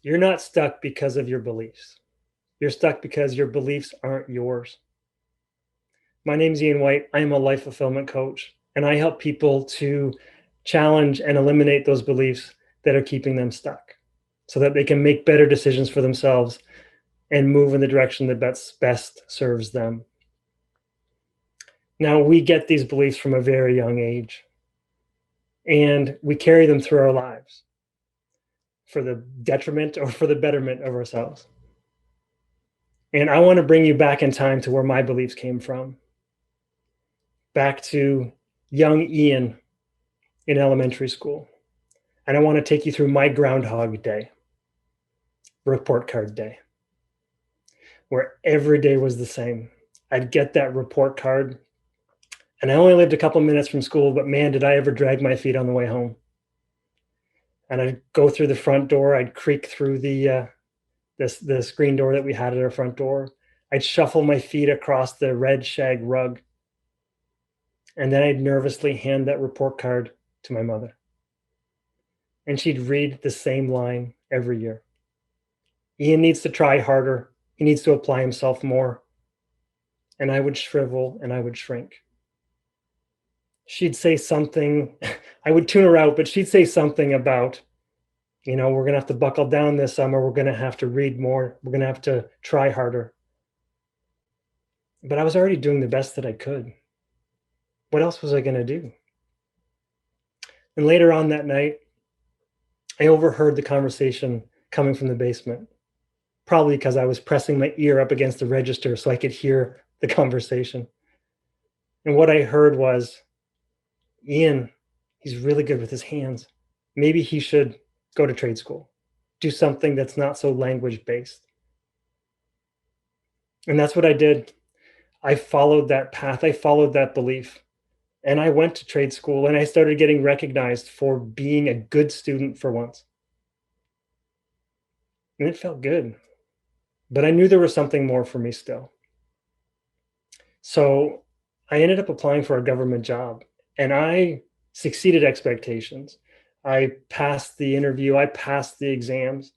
You're not stuck because of your beliefs. You're stuck because your beliefs aren't yours. My name is Ian White. I am a life fulfillment coach, and I help people to challenge and eliminate those beliefs that are keeping them stuck so that they can make better decisions for themselves and move in the direction that best serves them. Now, we get these beliefs from a very young age, and we carry them through our lives for the detriment or for the betterment of ourselves. And I want to bring you back in time to where my beliefs came from, back to young Ian in elementary school. And I want to take you through my Groundhog Day, report card day, where every day was the same. I'd get that report card, and I only lived a couple minutes from school, but man, did I ever drag my feet on the way home. And I'd go through the front door, I'd creak through the screen door that we had at our front door. I'd shuffle my feet across the red shag rug, and then I'd nervously hand that report card to my mother. And she'd read the same line every year. Ian needs to try harder. He needs to apply himself more. And I would shrivel and I would shrink. She'd say something, I would tune her out, but she'd say something about, we're going to have to buckle down this summer. We're going to have to read more. We're going to have to try harder. But I was already doing the best that I could. What else was I going to do? And later on that night, I overheard the conversation coming from the basement, probably because I was pressing my ear up against the register so I could hear the conversation. And what I heard was, Ian, he's really good with his hands. Maybe he should go to trade school, do something that's not so language-based. And that's what I did. I followed that path. I followed that belief. And I went to trade school, and I started getting recognized for being a good student for once. And it felt good. But I knew there was something more for me still. So I ended up applying for a government job, and I succeeded expectations. I passed the interview. I passed the exams.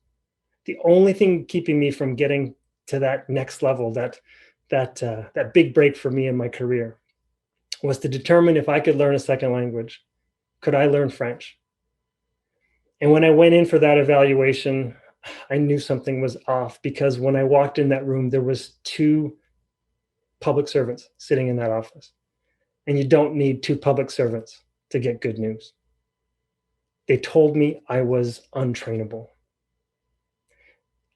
The only thing keeping me from getting to that next level, that big break for me in my career, was to determine if I could learn a second language. Could I learn French? And when I went in for that evaluation, I knew something was off, because when I walked in that room, there was 2 public servants sitting in that office. And you don't need 2 public servants to get good news. They told me I was untrainable.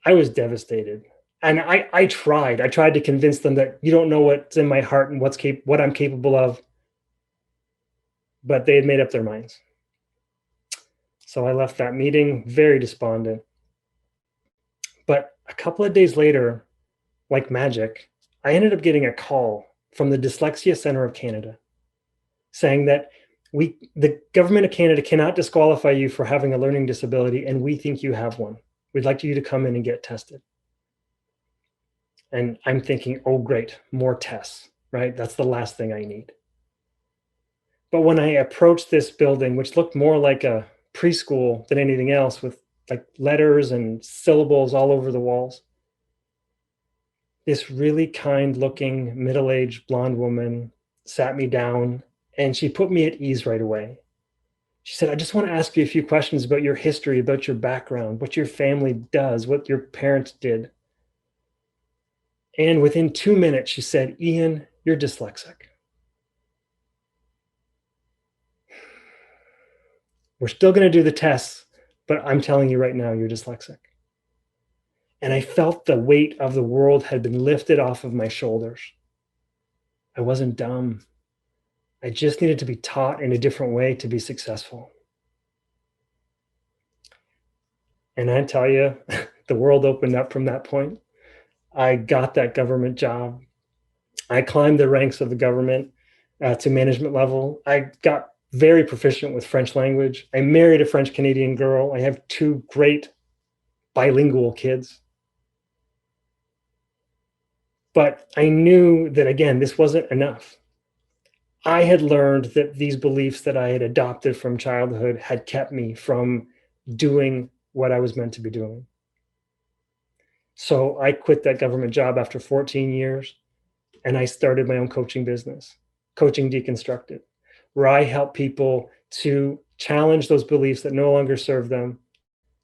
I was devastated. And I tried to convince them that you don't know what's in my heart and what I'm capable of. But they had made up their minds. So I left that meeting very despondent. But a couple of days later, like magic, I ended up getting a call from the Dyslexia Center of Canada saying that the government of Canada cannot disqualify you for having a learning disability, and we think you have one. We'd like you to come in and get tested. And I'm thinking, oh, great, more tests, right? That's the last thing I need. But when I approached this building, which looked more like a preschool than anything else, with like letters and syllables all over the walls, this really kind-looking, middle-aged blonde woman sat me down, and she put me at ease right away. She said, I just want to ask you a few questions about your history, about your background, what your family does, what your parents did. And within 2 minutes, she said, Ian, you're dyslexic. We're still going to do the tests, but I'm telling you right now, you're dyslexic. And I felt the weight of the world had been lifted off of my shoulders. I wasn't dumb. I just needed to be taught in a different way to be successful. And I tell you, the world opened up from that point. I got that government job. I climbed the ranks of the government to management level. I got very proficient with French language. I married a French Canadian girl. I have 2 great bilingual kids. But I knew that, again, this wasn't enough. I had learned that these beliefs that I had adopted from childhood had kept me from doing what I was meant to be doing. So I quit that government job after 14 years and I started my own coaching business, Coaching Deconstructed, where I help people to challenge those beliefs that no longer serve them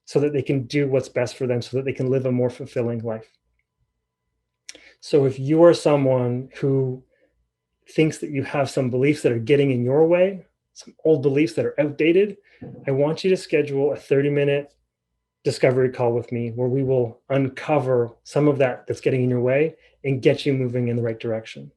so that they can do what's best for them, so that they can live a more fulfilling life. So if you are someone who thinks that you have some beliefs that are getting in your way, some old beliefs that are outdated, I want you to schedule a 30-minute discovery call with me where we will uncover some of that that's getting in your way and get you moving in the right direction.